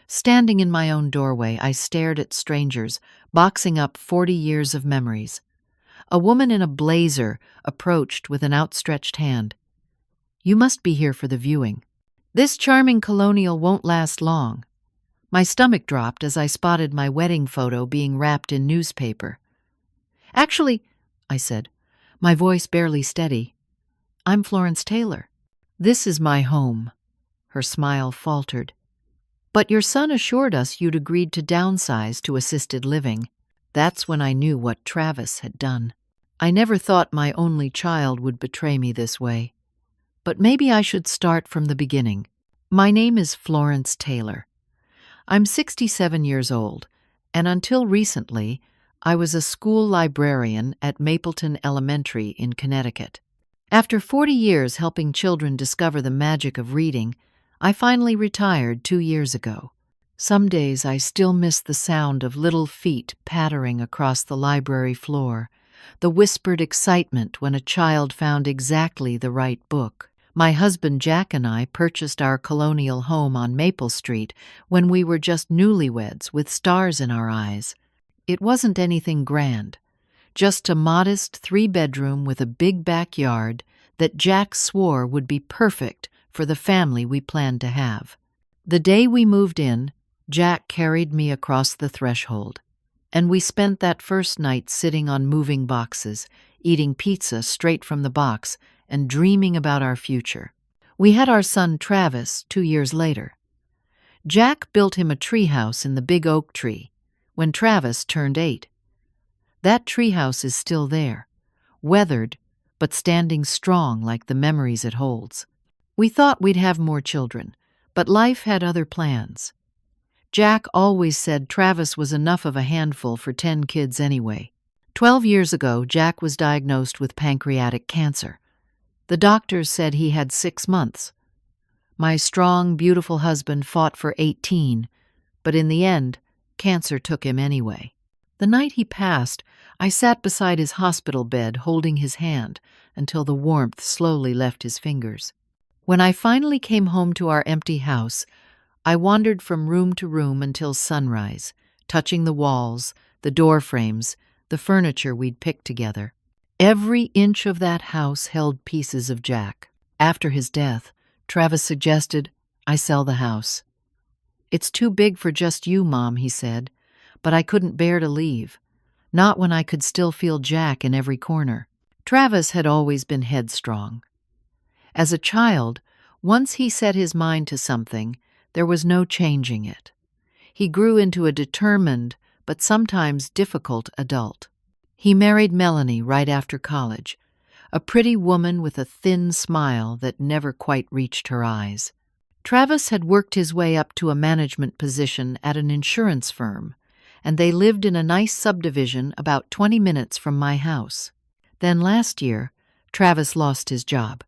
Standing in my own doorway, I stared at strangers, boxing up 40 years of memories. A woman in a blazer approached with an outstretched hand. "You must be here for the viewing. This charming colonial won't last long." My stomach dropped as I spotted my wedding photo being wrapped in newspaper. "Actually," I said, my voice barely steady, "I'm Florence Taylor. This is my home." Her smile faltered. "But your son assured us you'd agreed to downsize to assisted living." That's when I knew what Travis had done. I never thought my only child would betray me this way. But maybe I should start from the beginning. My name is Florence Taylor. I'm 67 years old, and until recently, I was a school librarian at Mapleton Elementary in Connecticut. After 40 years helping children discover the magic of reading, I finally retired 2 years ago. Some days I still miss the sound of little feet pattering across the library floor, the whispered excitement when a child found exactly the right book. My husband Jack and I purchased our colonial home on Maple Street when we were just newlyweds with stars in our eyes. It wasn't anything grand, just a modest 3-bedroom with a big backyard that Jack swore would be perfect for the family we planned to have. The day we moved in, Jack carried me across the threshold, and we spent that first night sitting on moving boxes, eating pizza straight from the box, and dreaming about our future. We had our son Travis 2 years later. Jack built him a treehouse in the big oak tree when Travis turned 8. That treehouse is still there, weathered but standing strong like the memories it holds. We thought we'd have more children, but life had other plans. Jack always said Travis was enough of a handful for 10 kids anyway. 12 years ago, Jack was diagnosed with pancreatic cancer. The doctors said he had 6 months. My strong, beautiful husband fought for 18, but in the end, cancer took him anyway. The night he passed, I sat beside his hospital bed holding his hand until the warmth slowly left his fingers. When I finally came home to our empty house, I wandered from room to room until sunrise, touching the walls, the door frames, the furniture we'd picked together. Every inch of that house held pieces of Jack. After his death, Travis suggested I sell the house. "It's too big for just you, Mom," he said, but I couldn't bear to leave, not when I could still feel Jack in every corner. Travis had always been headstrong. As a child, once he set his mind to something, there was no changing it. He grew into a determined, but sometimes difficult adult. He married Melanie right after college, a pretty woman with a thin smile that never quite reached her eyes. Travis had worked his way up to a management position at an insurance firm, and they lived in a nice subdivision about 20 minutes from my house. Then last year, Travis lost his job.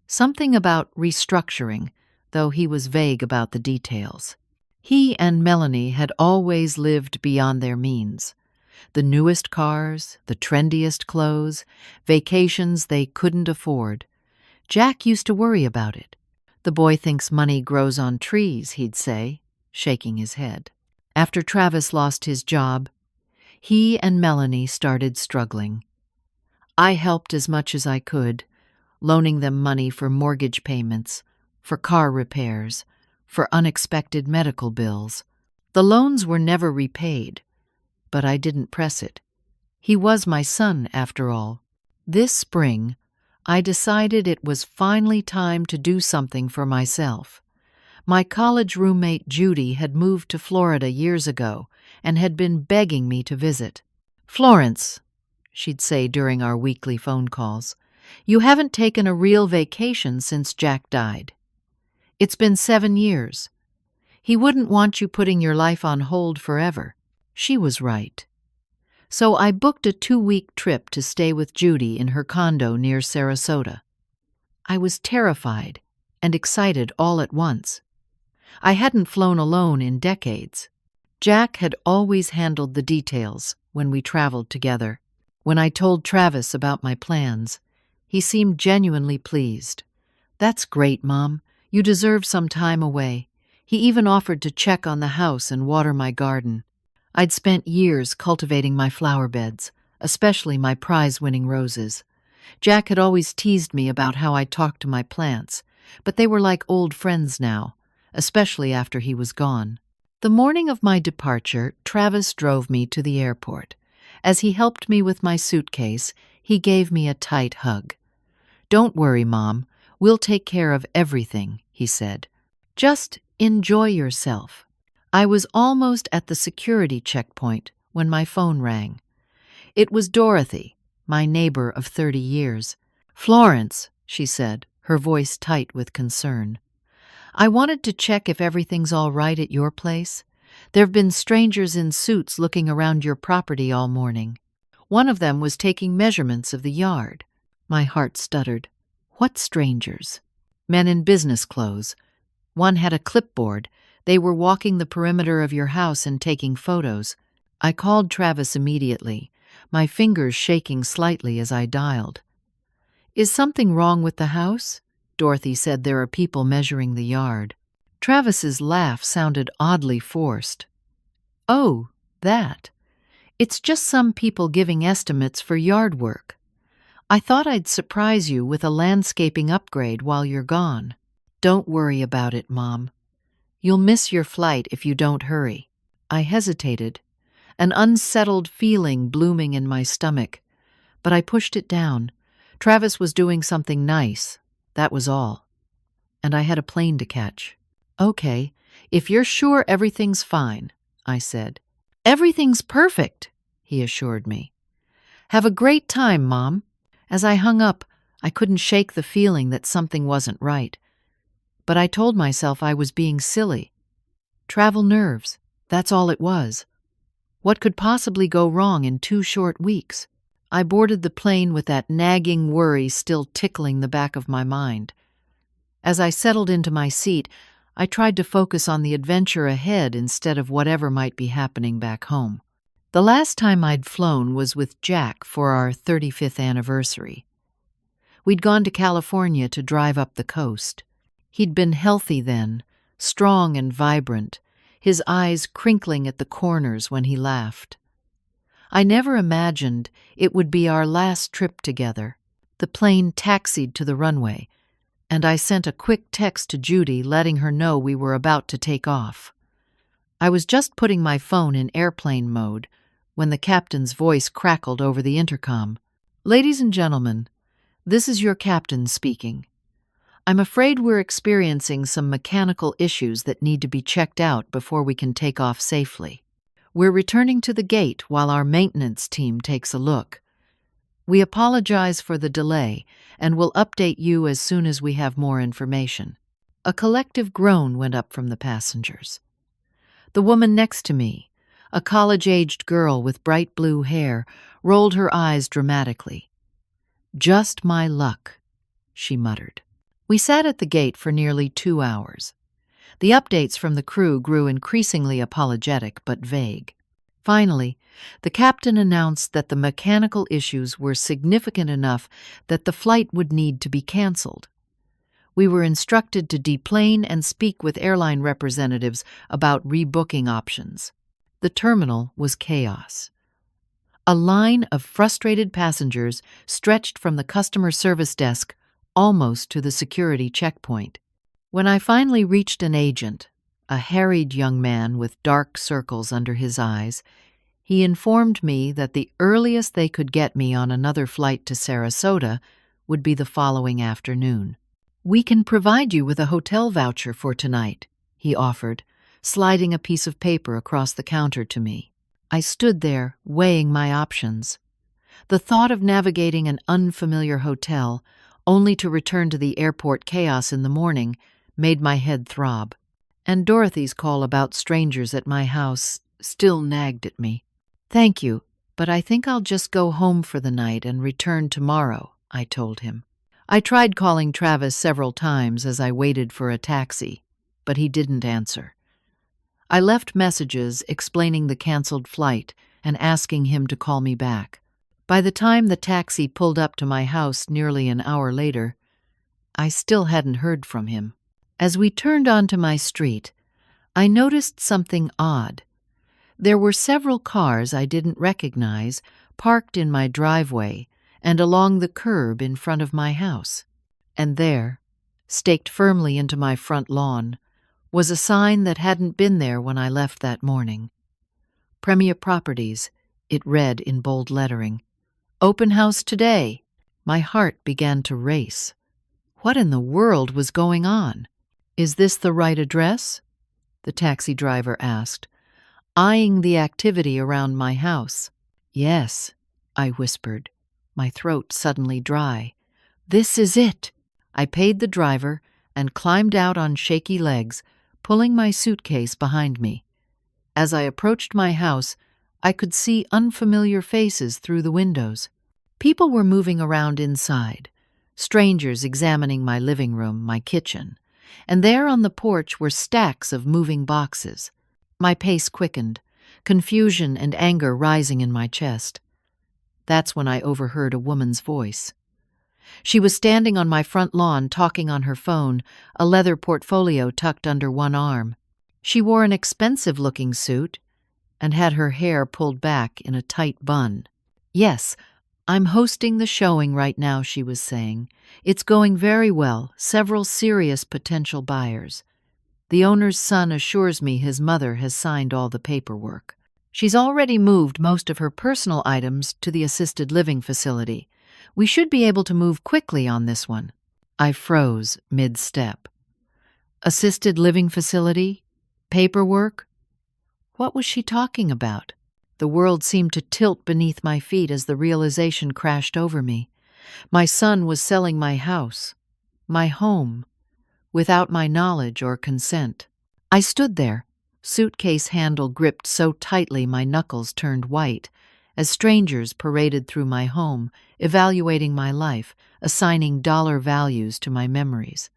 Something about restructuring, though he was vague about the details. He and Melanie had always lived beyond their means. The newest cars, the trendiest clothes, vacations they couldn't afford. Jack used to worry about it. "The boy thinks money grows on trees," he'd say, shaking his head. After Travis lost his job, he and Melanie started struggling. I helped as much as I could, loaning them money for mortgage payments, for car repairs, for unexpected medical bills. The loans were never repaid, but I didn't press it. He was my son, after all. This spring, I decided it was finally time to do something for myself. My college roommate Judy had moved to Florida years ago and had been begging me to visit. "Florence," she'd say during our weekly phone calls, "you haven't taken a real vacation since Jack died. It's been 7 years. He wouldn't want you putting your life on hold forever." She was right. So I booked a 2-week trip to stay with Judy in her condo near Sarasota. I was terrified and excited all at once. I hadn't flown alone in decades. Jack had always handled the details when we traveled together. When I told Travis about my plans, he seemed genuinely pleased. "That's great, Mom. You deserve some time away." He even offered to check on the house and water my garden. I'd spent years cultivating my flower beds, especially my prize-winning roses. Jack had always teased me about how I talked to my plants, but they were like old friends now, especially after he was gone. The morning of my departure, Travis drove me to the airport. As he helped me with my suitcase, he gave me a tight hug. "Don't worry, Mom. We'll take care of everything," he said. "Just enjoy yourself." I was almost at the security checkpoint when my phone rang. It was Dorothy, my neighbor of 30 years. "Florence," she said, her voice tight with concern. "I wanted to check if everything's all right at your place. There've been strangers in suits looking around your property all morning. One of them was taking measurements of the yard." My heart stuttered. "What strangers?" "Men in business clothes. One had a clipboard. They were walking the perimeter of your house and taking photos." I called Travis immediately, my fingers shaking slightly as I dialed. "Is something wrong with the house?" Dorothy said. "There are people measuring the yard." Travis's laugh sounded oddly forced. "Oh, that. It's just some people giving estimates for yard work. I thought I'd surprise you with a landscaping upgrade while you're gone." "Don't worry about it, Mom. You'll miss your flight if you don't hurry." I hesitated, an unsettled feeling blooming in my stomach, but I pushed it down. Travis was doing something nice, that was all. And I had a plane to catch. "Okay, if you're sure everything's fine," I said. "Everything's perfect," he assured me. "Have a great time, Mom." As I hung up, I couldn't shake the feeling that something wasn't right. But I told myself I was being silly. Travel nerves, that's all it was. What could possibly go wrong in 2 short weeks? I boarded the plane with that nagging worry still tickling the back of my mind. As I settled into my seat, I tried to focus on the adventure ahead instead of whatever might be happening back home. The last time I'd flown was with Jack for our 35th anniversary. We'd gone to California to drive up the coast. He'd been healthy then, strong and vibrant, his eyes crinkling at the corners when he laughed. I never imagined it would be our last trip together. The plane taxied to the runway, and I sent a quick text to Judy letting her know we were about to take off. I was just putting my phone in airplane mode when the captain's voice crackled over the intercom. "Ladies and gentlemen, this is your captain speaking. I'm afraid we're experiencing some mechanical issues that need to be checked out before we can take off safely. We're returning to the gate while our maintenance team takes a look. We apologize for the delay and will update you as soon as we have more information." A collective groan went up from the passengers. The woman next to me, a college-aged girl with bright blue hair, rolled her eyes dramatically. "Just my luck," she muttered. We sat at the gate for nearly 2 hours. The updates from the crew grew increasingly apologetic but vague. Finally, the captain announced that the mechanical issues were significant enough that the flight would need to be canceled. We were instructed to deplane and speak with airline representatives about rebooking options. The terminal was chaos. A line of frustrated passengers stretched from the customer service desk almost to the security checkpoint. When I finally reached an agent, a harried young man with dark circles under his eyes, he informed me that the earliest they could get me on another flight to Sarasota would be the following afternoon. "We can provide you with a hotel voucher for tonight," he offered, sliding a piece of paper across the counter to me. I stood there, weighing my options. The thought of navigating an unfamiliar hotel, only to return to the airport chaos in the morning, made my head throb. And Dorothy's call about strangers at my house still nagged at me. "Thank you, but I think I'll just go home for the night and return tomorrow," I told him. I tried calling Travis several times as I waited for a taxi, but he didn't answer. I left messages explaining the canceled flight and asking him to call me back. By the time the taxi pulled up to my house nearly an hour later, I still hadn't heard from him. As we turned onto my street, I noticed something odd. There were several cars I didn't recognize parked in my driveway and along the curb in front of my house. And there, staked firmly into my front lawn, was a sign that hadn't been there when I left that morning. Premier Properties, it read in bold lettering. Open house today. My heart began to race. What in the world was going on? Is this the right address? The taxi driver asked, eyeing the activity around my house. Yes, I whispered, my throat suddenly dry. This is it. I paid the driver and climbed out on shaky legs, pulling my suitcase behind me. As I approached my house, I could see unfamiliar faces through the windows. People were moving around inside, strangers examining my living room, my kitchen, and there on the porch were stacks of moving boxes. My pace quickened, confusion and anger rising in my chest. That's when I overheard a woman's voice. She was standing on my front lawn talking on her phone, a leather portfolio tucked under one arm. She wore an expensive-looking suit and had her hair pulled back in a tight bun. Yes, I'm hosting the showing right now, she was saying. It's going very well, several serious potential buyers. The owner's son assures me his mother has signed all the paperwork. She's already moved most of her personal items to the assisted living facility. We should be able to move quickly on this one. I froze mid-step. Assisted living facility? Paperwork? What was she talking about? The world seemed to tilt beneath my feet as the realization crashed over me. My son was selling my house, my home, without my knowledge or consent. I stood there, suitcase handle gripped so tightly my knuckles turned white, as strangers paraded through my home, evaluating my life, assigning dollar values to my memories.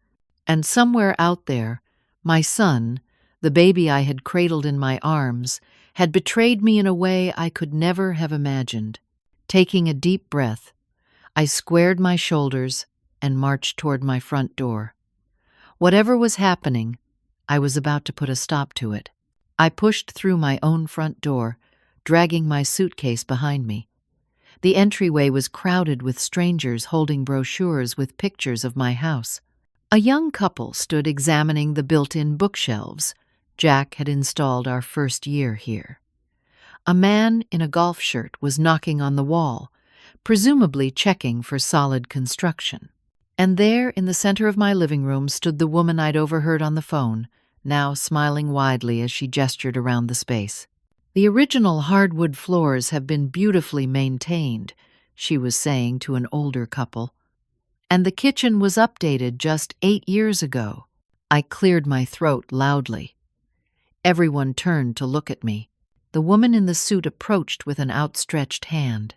And somewhere out there, my son, the baby I had cradled in my arms, had betrayed me in a way I could never have imagined. Taking a deep breath, I squared my shoulders and marched toward my front door. Whatever was happening, I was about to put a stop to it. I pushed through my own front door, dragging my suitcase behind me. The entryway was crowded with strangers holding brochures with pictures of my house. A young couple stood examining the built-in bookshelves Jack had installed our first year here. A man in a golf shirt was knocking on the wall, presumably checking for solid construction. And there, in the center of my living room, stood the woman I'd overheard on the phone, now smiling widely as she gestured around the space. The original hardwood floors have been beautifully maintained, she was saying to an older couple. And the kitchen was updated just 8 years ago. I cleared my throat loudly. Everyone turned to look at me. The woman in the suit approached with an outstretched hand.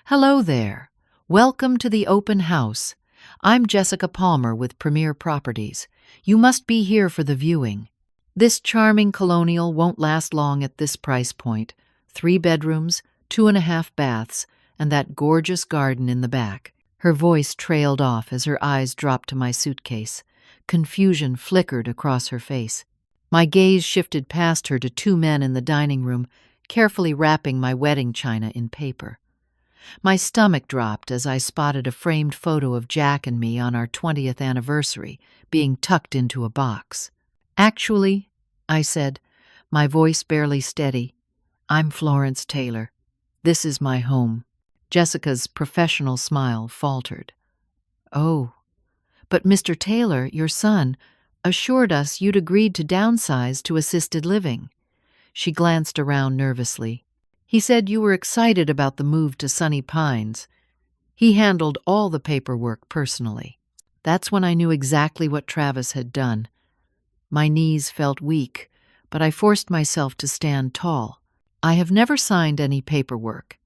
Hello there. Welcome to the open house. I'm Jessica Palmer with Premier Properties. You must be here for the viewing. This charming colonial won't last long at this price point. 3 bedrooms, 2.5 baths, and that gorgeous garden in the back. Her voice trailed off as her eyes dropped to my suitcase. Confusion flickered across her face. My gaze shifted past her to 2 men in the dining room, carefully wrapping my wedding china in paper. My stomach dropped as I spotted a framed photo of Jack and me on our 20th anniversary, being tucked into a box. Actually, I said, my voice barely steady, I'm Florence Taylor. This is my home. Jessica's professional smile faltered. Oh, but Mr. Taylor, your son, assured us you'd agreed to downsize to assisted living. She glanced around nervously. He said you were excited about the move to Sunny Pines. He handled all the paperwork personally. That's when I knew exactly what Travis had done. My knees felt weak, but I forced myself to stand tall. I have never signed any paperwork,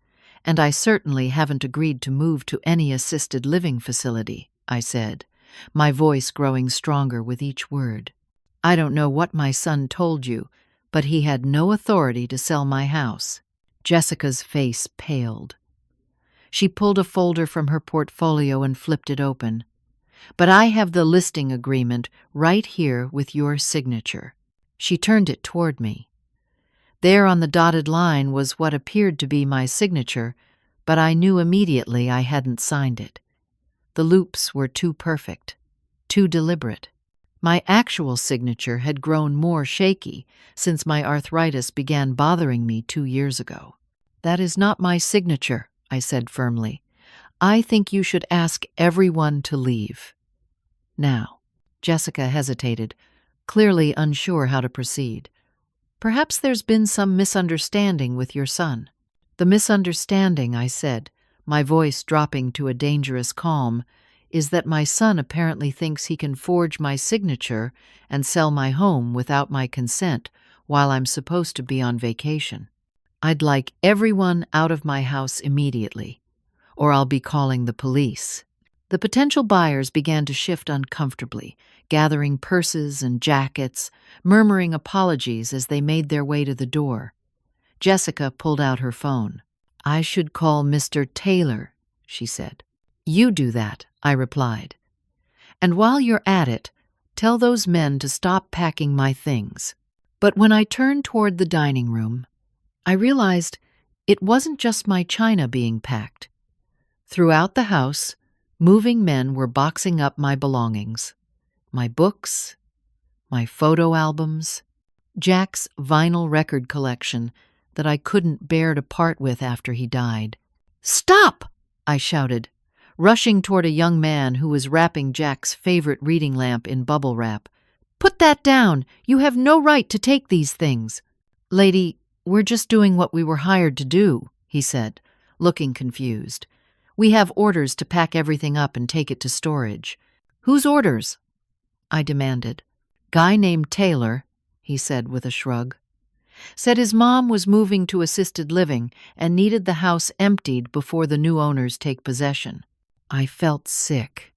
and I certainly haven't agreed to move to any assisted living facility, I said, my voice growing stronger with each word. I don't know what my son told you, but he had no authority to sell my house. Jessica's face paled. She pulled a folder from her portfolio and flipped it open. But I have the listing agreement right here with your signature. She turned it toward me. There on the dotted line was what appeared to be my signature, but I knew immediately I hadn't signed it. The loops were too perfect, too deliberate. My actual signature had grown more shaky since my arthritis began bothering me 2 years ago. "That is not my signature," I said firmly. "I think you should ask everyone to leave." Now, Jessica hesitated, clearly unsure how to proceed. "Perhaps there's been some misunderstanding with your son." "The misunderstanding," I said, my voice dropping to a dangerous calm, "is that my son apparently thinks he can forge my signature and sell my home without my consent while I'm supposed to be on vacation. I'd like everyone out of my house immediately, or I'll be calling the police." The potential buyers began to shift uncomfortably, gathering purses and jackets, murmuring apologies as they made their way to the door. Jessica pulled out her phone. "I should call Mr. Taylor," she said. "You do that," I replied. "And while you're at it, tell those men to stop packing my things." But when I turned toward the dining room, I realized it wasn't just my china being packed. Throughout the house, moving men were boxing up my belongings. My books, my photo albums, Jack's vinyl record collection that I couldn't bear to part with after he died. "Stop!" I shouted, rushing toward a young man who was wrapping Jack's favorite reading lamp in bubble wrap. "Put that down! You have no right to take these things." "Lady, we're just doing what we were hired to do," he said, looking confused. "We have orders to pack everything up and take it to storage." "Whose orders?" I demanded. "Guy named Taylor," he said with a shrug. "Said his mom was moving to assisted living and needed the house emptied before the new owners take possession." I felt sick.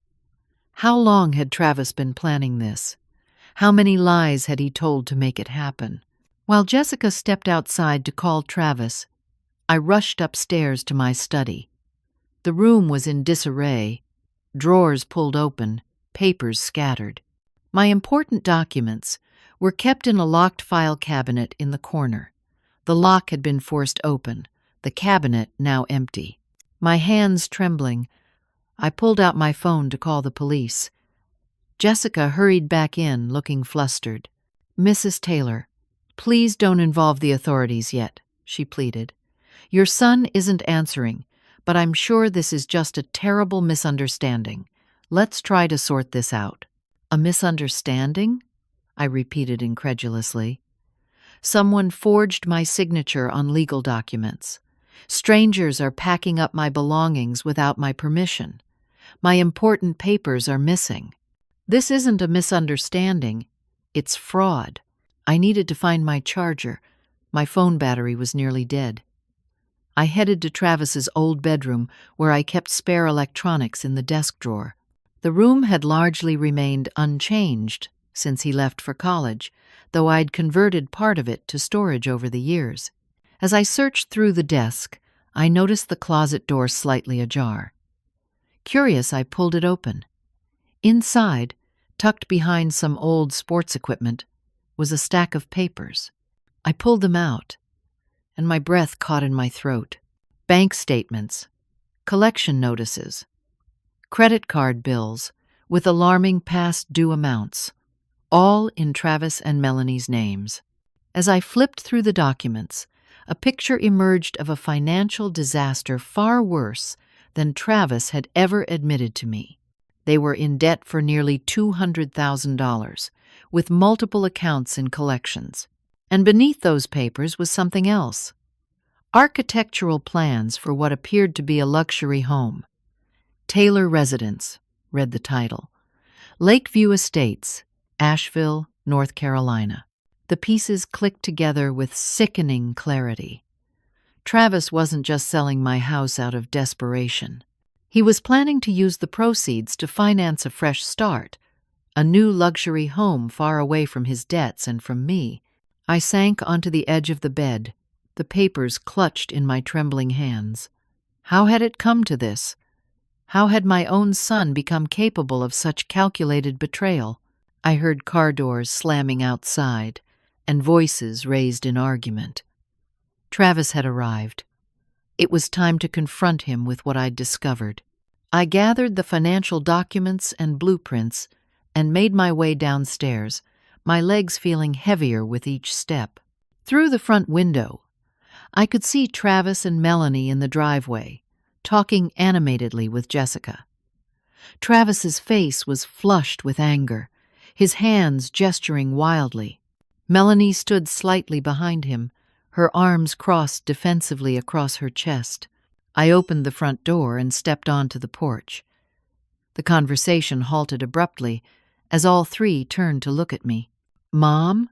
How long had Travis been planning this? How many lies had he told to make it happen? While Jessica stepped outside to call Travis, I rushed upstairs to my study. The room was in disarray, drawers pulled open, papers scattered. My important documents were kept in a locked file cabinet in the corner. The lock had been forced open, the cabinet now empty. My hands trembling, I pulled out my phone to call the police. Jessica hurried back in, looking flustered. "Mrs. Taylor, please don't involve the authorities yet," she pleaded. "Your son isn't answering, but I'm sure this is just a terrible misunderstanding. Let's try to sort this out." "A misunderstanding?" I repeated incredulously. "Someone forged my signature on legal documents. Strangers are packing up my belongings without my permission. My important papers are missing. This isn't a misunderstanding. It's fraud." I needed to find my charger. My phone battery was nearly dead. I headed to Travis's old bedroom, where I kept spare electronics in the desk drawer. The room had largely remained unchanged since he left for college, though I'd converted part of it to storage over the years. As I searched through the desk, I noticed the closet door slightly ajar. Curious, I pulled it open. Inside, tucked behind some old sports equipment, was a stack of papers. I pulled them out, and my breath caught in my throat. Bank statements, collection notices, credit card bills with alarming past due amounts, all in Travis and Melanie's names. As I flipped through the documents, a picture emerged of a financial disaster far worse than Travis had ever admitted to me. They were in debt for nearly $200,000, with multiple accounts in collections. And beneath those papers was something else. Architectural plans for what appeared to be a luxury home. "Taylor Residence," read the title. "Lakeview Estates, Asheville, North Carolina." The pieces clicked together with sickening clarity. Travis wasn't just selling my house out of desperation. He was planning to use the proceeds to finance a fresh start, a new luxury home far away from his debts and from me. I sank onto the edge of the bed, the papers clutched in my trembling hands. How had it come to this? How had my own son become capable of such calculated betrayal? I heard car doors slamming outside, and voices raised in argument. Travis had arrived. It was time to confront him with what I'd discovered. I gathered the financial documents and blueprints and made my way downstairs, my legs feeling heavier with each step. Through the front window, I could see Travis and Melanie in the driveway, talking animatedly with Jessica. Travis's face was flushed with anger, his hands gesturing wildly. Melanie stood slightly behind him, her arms crossed defensively across her chest. I opened the front door and stepped onto the porch. The conversation halted abruptly as all three turned to look at me. "Mom?"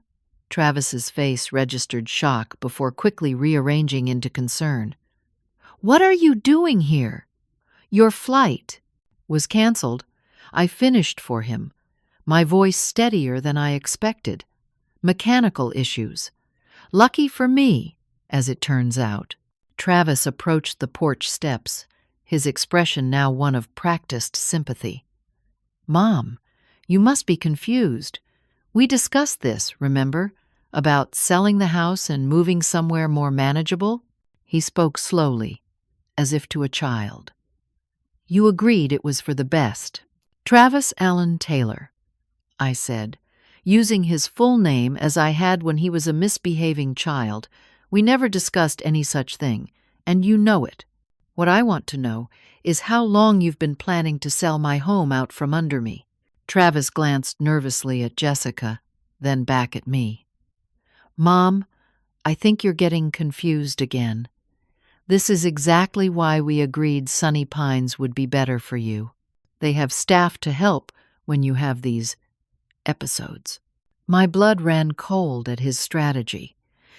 Travis's face registered shock before quickly rearranging into concern. "What are you doing here? Your flight was canceled. I finished for him, my voice steadier than I expected. Mechanical issues. Lucky for me, as it turns out." Travis approached the porch steps, his expression now one of practiced sympathy. "Mom, you must be confused. We discussed this, remember, about selling the house and moving somewhere more manageable?" He spoke slowly, as if to a child. "You agreed it was for the best." "Travis Allen Taylor," I said, using his full name as I had when he was a misbehaving child. "We never discussed any such thing, and you know it. What I want to know is how long you've been planning to sell my home out from under me." Travis glanced nervously at Jessica, then back at me. "Mom, I think you're getting confused again. This is exactly why we agreed Sunny Pines would be better for you. They have staff to help when you have these episodes." My blood ran cold at his strategy.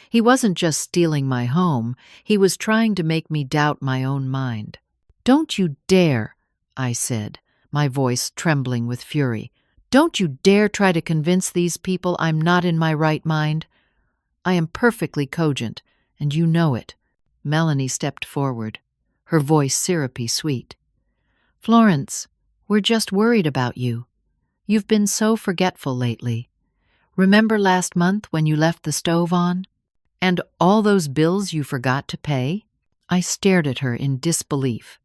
He wasn't just stealing my home, he was trying to make me doubt my own mind. "Don't you dare," I said, my voice trembling with fury. "Don't you dare try to convince these people I'm not in my right mind. I am perfectly cogent, and you know it." Melanie stepped forward, her voice syrupy sweet. "Florence, we're just worried about you. You've been so forgetful lately. Remember last month when you left the stove on? And all those bills you forgot to pay?" I stared at her in disbelief.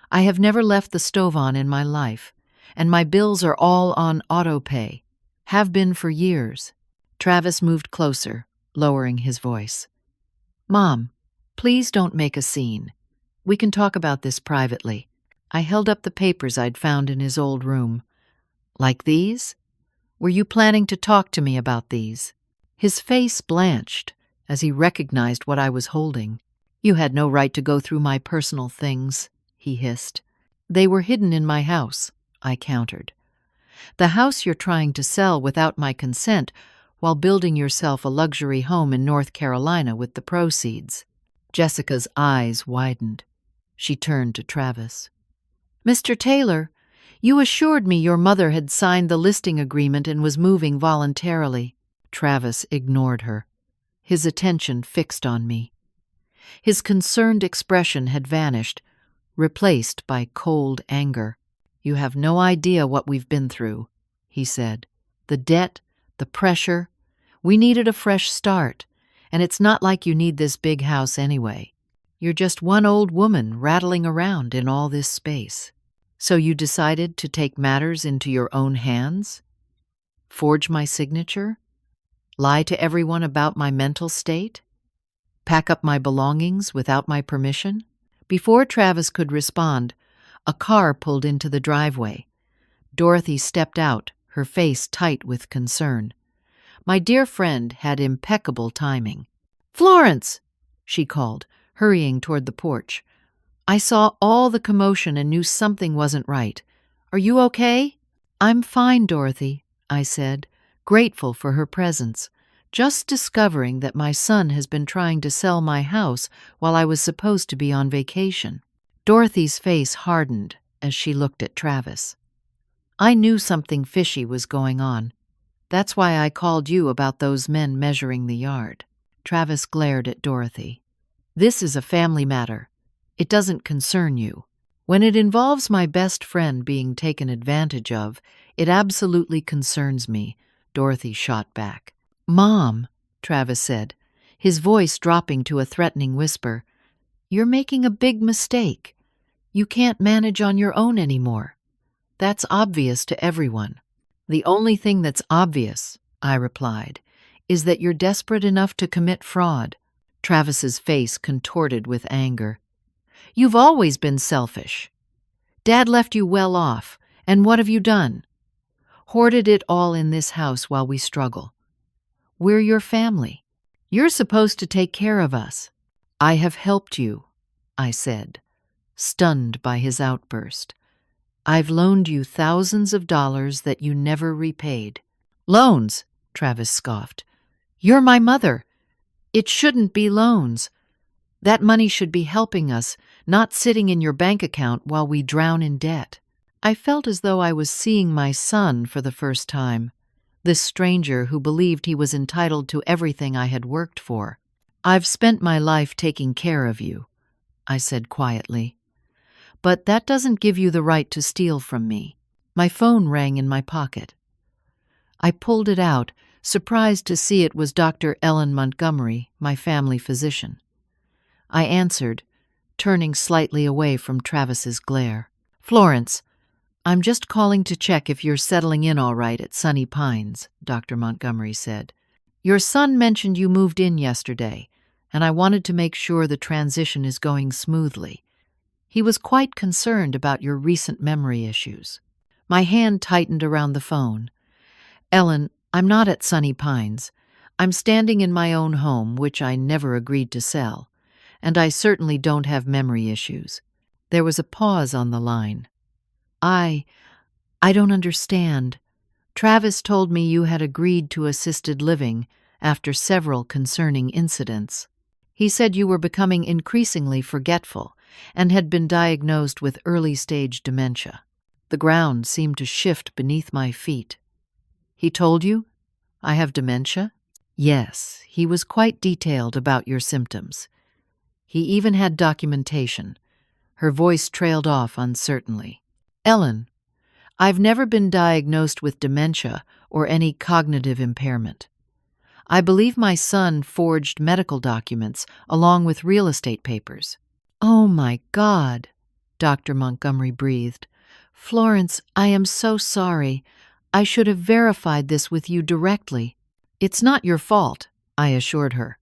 "I have never left the stove on in my life, and my bills are all on auto-pay. Have been for years." Travis moved closer, lowering his voice. "Mom, please don't make a scene. We can talk about this privately." I held up the papers I'd found in his old room. "Like these? Were you planning to talk to me about these?" His face blanched as he recognized what I was holding. "You had no right to go through my personal things," he hissed. "They were hidden in my house," I countered. "The house you're trying to sell without my consent while building yourself a luxury home in North Carolina with the proceeds." Jessica's eyes widened. She turned to Travis. "Mr. Taylor, you assured me your mother had signed the listing agreement and was moving voluntarily." Travis ignored her, his attention fixed on me. His concerned expression had vanished, replaced by cold anger. "You have no idea what we've been through," he said. "The debt, the pressure. We needed a fresh start, and it's not like you need this big house anyway. You're just one old woman rattling around in all this space. So you decided to take matters into your own hands? Forge my signature? Lie to everyone about my mental state? Pack up my belongings without my permission?" Before Travis could respond, a car pulled into the driveway. Dorothy stepped out, her face tight with concern. My dear friend had impeccable timing. "Florence!" she called, hurrying toward the porch. I saw all the commotion and knew something wasn't right. "Are you okay?" "I'm fine, Dorothy," I said, grateful for her presence, just discovering that my son has been trying to sell my house while I was supposed to be on vacation. Dorothy's face hardened as she looked at Travis. "I knew something fishy was going on. That's why I called you about those men measuring the yard." Travis glared at Dorothy. "This is a family matter. It doesn't concern you. When it involves my best friend being taken advantage of, it absolutely concerns me," Dorothy shot back. "Mom," Travis said, his voice dropping to a threatening whisper. "You're making a big mistake. You can't manage on your own anymore. That's obvious to everyone." "The only thing that's obvious," I replied, "is that you're desperate enough to commit fraud." Travis's face contorted with anger. "You've always been selfish. Dad left you well off, and what have you done? Hoarded it all in this house while we struggle. We're your family. You're supposed to take care of us." "I have helped you," I said, stunned by his outburst. "I've loaned you thousands of dollars that you never repaid." "Loans?" Travis scoffed. "You're my mother. It shouldn't be loans. That money should be helping us, not sitting in your bank account while we drown in debt." I felt as though I was seeing my son for the first time, this stranger who believed he was entitled to everything I had worked for. "I've spent my life taking care of you," I said quietly. "But that doesn't give you the right to steal from me." My phone rang in my pocket. I pulled it out, surprised to see it was Dr. Ellen Montgomery, my family physician. I answered, turning slightly away from Travis's glare. "Florence, I'm just calling to check if you're settling in all right at Sunny Pines," Dr. Montgomery said. "Your son mentioned you moved in yesterday, and I wanted to make sure the transition is going smoothly. He was quite concerned about your recent memory issues." My hand tightened around the phone. "Ellen, I'm not at Sunny Pines. I'm standing in my own home, which I never agreed to sell, and I certainly don't have memory issues." There was a pause on the line. I don't understand. Travis told me you had agreed to assisted living after several concerning incidents. He said you were becoming increasingly forgetful and had been diagnosed with early-stage dementia. The ground seemed to shift beneath my feet. "He told you I have dementia?" "Yes, he was quite detailed about your symptoms. He even had documentation." Her voice trailed off uncertainly. "Ellen, I've never been diagnosed with dementia or any cognitive impairment. I believe my son forged medical documents along with real estate papers." "Oh my God," Dr. Montgomery breathed. "Florence, I am so sorry. I should have verified this with you directly." "It's not your fault," I assured her.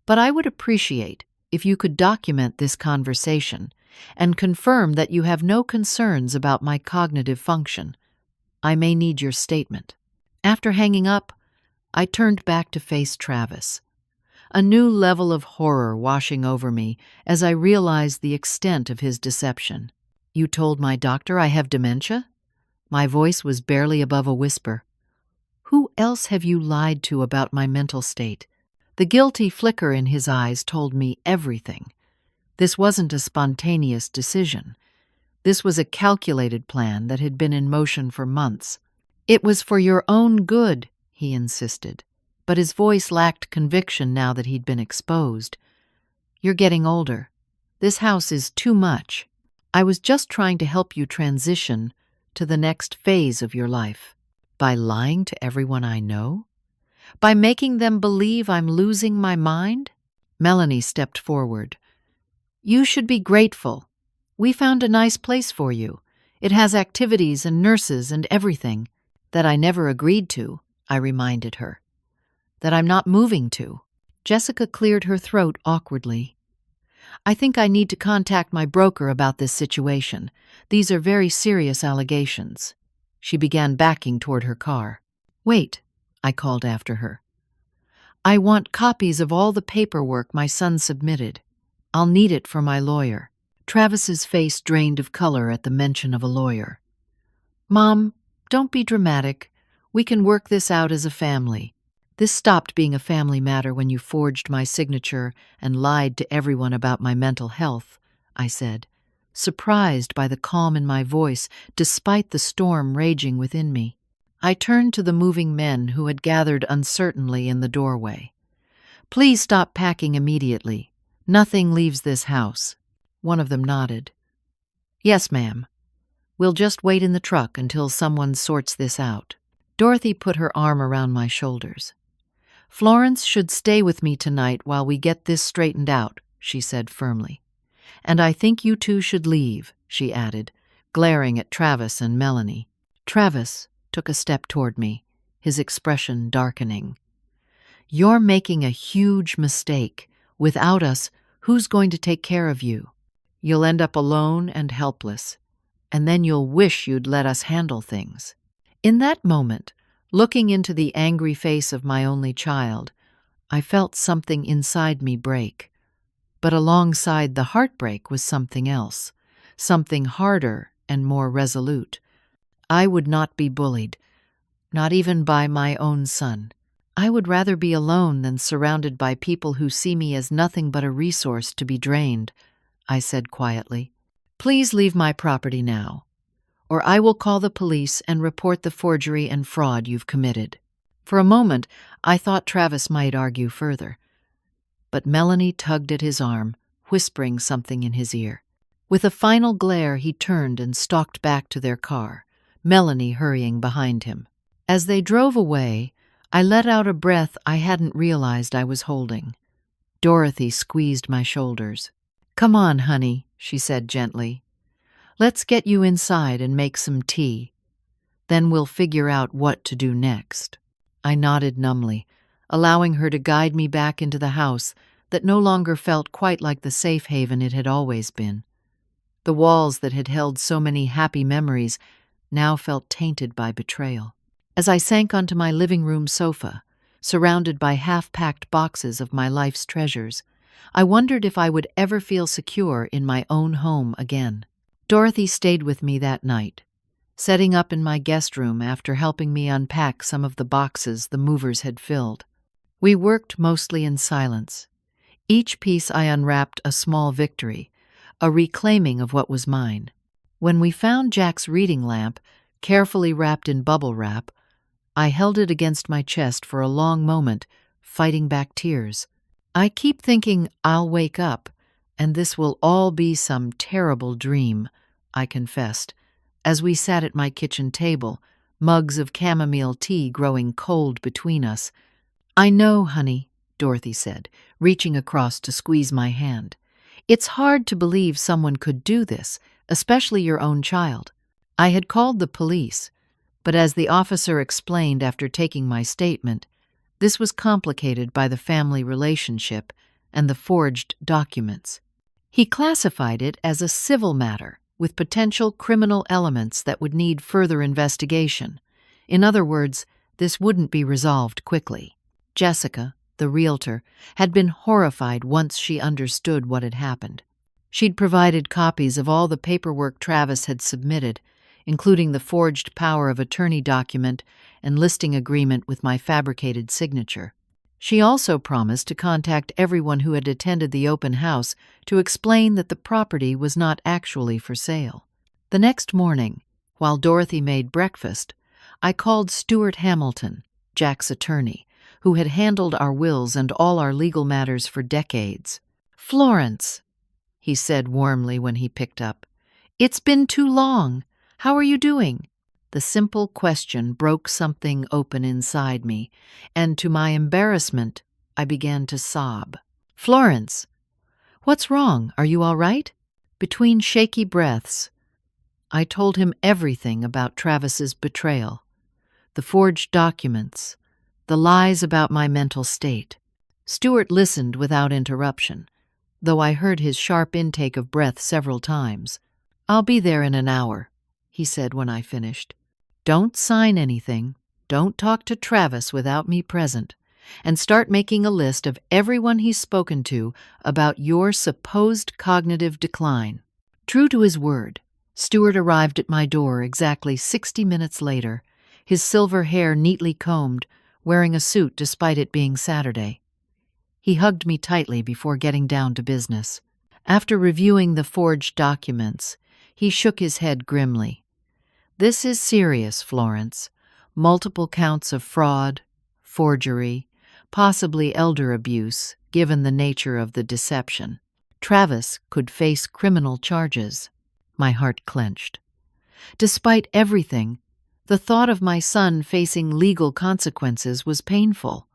"But I would appreciate if you could document this conversation and confirm that you have no concerns about my cognitive function. I may need your statement." After hanging up, I turned back to face Travis, a new level of horror washing over me as I realized the extent of his deception. "You told my doctor I have dementia?" My voice was barely above a whisper. "Who else have you lied to about my mental state?" The guilty flicker in his eyes told me everything. This wasn't a spontaneous decision. This was a calculated plan that had been in motion for months. "It was for your own good," he insisted, but his voice lacked conviction now that he'd been exposed. "You're getting older. This house is too much. I was just trying to help you transition to the next phase of your life." By lying to everyone I know? By making them believe I'm losing my mind? Melanie stepped forward. "You should be grateful. We found a nice place for you. It has activities and nurses and everything." "That I never agreed to," I reminded her. "That I'm not moving to." Jessica cleared her throat awkwardly. "I think I need to contact my broker about this situation. These are very serious allegations." She began backing toward her car. "Wait," I called after her. "I want copies of all the paperwork my son submitted. I'll need it for my lawyer." Travis's face drained of color at the mention of a lawyer. "Mom, don't be dramatic. We can work this out as a family. This stopped being a family matter when you forged my signature and lied to everyone about my mental health," I said, surprised by the calm in my voice despite the storm raging within me. I turned to the moving men who had gathered uncertainly in the doorway. "Please stop packing immediately. Nothing leaves this house." One of them nodded. "Yes, ma'am. We'll just wait in the truck until someone sorts this out." Dorothy put her arm around my shoulders. Florence should stay with me tonight while we get this straightened out, she said firmly. And I think you two should leave, she added, glaring at Travis and Melanie. Travis took a step toward me, his expression darkening. You're making a huge mistake. Without us, who's going to take care of you? You'll end up alone and helpless, and then you'll wish you'd let us handle things. In that moment, looking into the angry face of my only child, I felt something inside me break. But alongside the heartbreak was something else, something harder and more resolute. I would not be bullied, not even by my own son. I would rather be alone than surrounded by people who see me as nothing but a resource to be drained, I said quietly. Please leave my property now, or I will call the police and report the forgery and fraud you've committed. For a moment, I thought Travis might argue further, but Melanie tugged at his arm, whispering something in his ear. With a final glare, he turned and stalked back to their car, Melanie hurrying behind him. As they drove away, I let out a breath I hadn't realized I was holding. Dorothy squeezed my shoulders. Come on, honey, she said gently. Let's get you inside and make some tea. Then we'll figure out what to do next. I nodded numbly, allowing her to guide me back into the house that no longer felt quite like the safe haven it had always been. The walls that had held so many happy memories now felt tainted by betrayal. As I sank onto my living room sofa, surrounded by half-packed boxes of my life's treasures, I wondered if I would ever feel secure in my own home again. Dorothy stayed with me that night, setting up in my guest room after helping me unpack some of the boxes the movers had filled. We worked mostly in silence. Each piece I unwrapped a small victory, a reclaiming of what was mine. When we found Jack's reading lamp, carefully wrapped in bubble wrap, I held it against my chest for a long moment, fighting back tears. I keep thinking I'll wake up, and this will all be some terrible dream, I confessed, as we sat at my kitchen table, mugs of chamomile tea growing cold between us. I know, honey, Dorothy said, reaching across to squeeze my hand. It's hard to believe someone could do this, especially your own child. I had called the police, but as the officer explained after taking my statement, this was complicated by the family relationship and the forged documents. He classified it as a civil matter with potential criminal elements that would need further investigation. In other words, this wouldn't be resolved quickly. Jessica, the realtor, had been horrified once she understood what had happened. She'd provided copies of all the paperwork Travis had submitted, including the forged power of attorney document and listing agreement with my fabricated signature. She also promised to contact everyone who had attended the open house to explain that the property was not actually for sale. The next morning, while Dorothy made breakfast, I called Stuart Hamilton, Jack's attorney, who had handled our wills and all our legal matters for decades. "Florence," he said warmly when he picked up, "it's been too long. How are you doing?" The simple question broke something open inside me, and to my embarrassment, I began to sob. "Florence, what's wrong? Are you all right?" Between shaky breaths, I told him everything about Travis's betrayal, the forged documents, the lies about my mental state. Stuart listened without interruption, though I heard his sharp intake of breath several times. "I'll be there in an hour," he said when I finished. "Don't sign anything, don't talk to Travis without me present, and start making a list of everyone he's spoken to about your supposed cognitive decline." True to his word, Stuart arrived at my door exactly 60 minutes later, his silver hair neatly combed, wearing a suit despite it being Saturday. He hugged me tightly before getting down to business. After reviewing the forged documents, he shook his head grimly. "This is serious, Florence. Multiple counts of fraud, forgery, possibly elder abuse, given the nature of the deception. Travis could face criminal charges." My heart clenched. Despite everything, the thought of my son facing legal consequences was painful.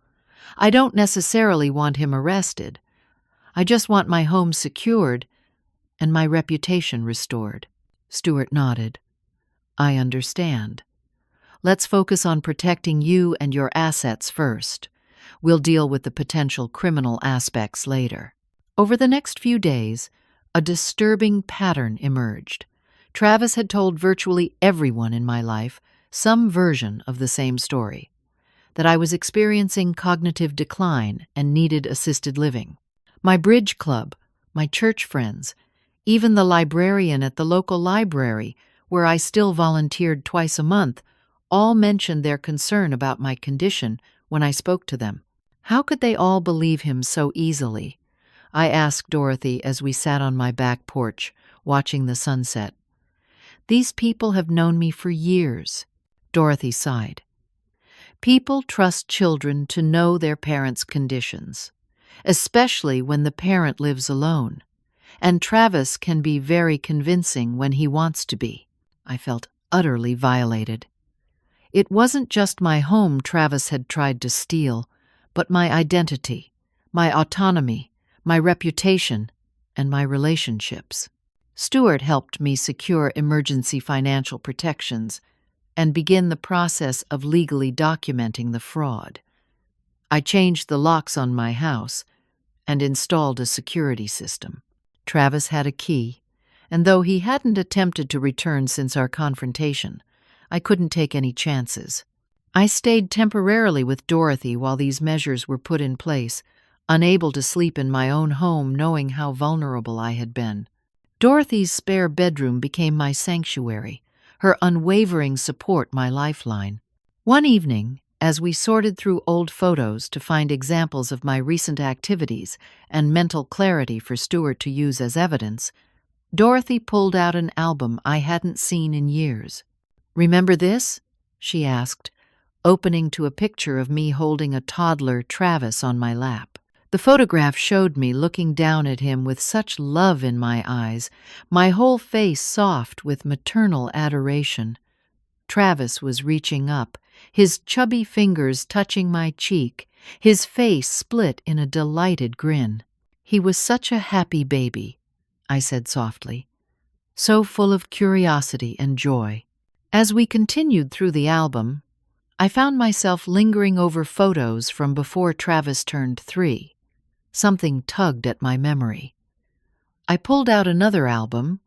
I don't necessarily want him arrested. I just want my home secured and my reputation restored." Stuart nodded. "I understand. Let's focus on protecting you and your assets first. We'll deal with the potential criminal aspects later." Over the next few days, a disturbing pattern emerged. Travis had told virtually everyone in my life some version of the same story, that I was experiencing cognitive decline and needed assisted living. My bridge club, my church friends, even the librarian at the local library, where I still volunteered twice a month, all mentioned their concern about my condition when I spoke to them. How could they all believe him so easily? I asked Dorothy as we sat on my back porch, watching the sunset. "These people have known me for years." Dorothy sighed. "People trust children to know their parents' conditions, especially when the parent lives alone. And Travis can be very convincing when he wants to be." I felt utterly violated. It wasn't just my home Travis had tried to steal, but my identity, my autonomy, my reputation, and my relationships. Stuart helped me secure emergency financial protections and begin the process of legally documenting the fraud. I changed the locks on my house and installed a security system. Travis had a key, and though he hadn't attempted to return since our confrontation, I couldn't take any chances. I stayed temporarily with Dorothy while these measures were put in place, unable to sleep in my own home knowing how vulnerable I had been. Dorothy's spare bedroom became my sanctuary, her unwavering support my lifeline. One evening, as we sorted through old photos to find examples of my recent activities and mental clarity for Stuart to use as evidence, Dorothy pulled out an album I hadn't seen in years. "Remember this?" she asked, opening to a picture of me holding a toddler Travis on my lap. The photograph showed me looking down at him with such love in my eyes, my whole face soft with maternal adoration. Travis was reaching up, his chubby fingers touching my cheek, his face split in a delighted grin. "He was such a happy baby," I said softly, "so full of curiosity and joy." As we continued through the album, I found myself lingering over photos from before Travis turned 3. Something tugged at my memory. I pulled out another album,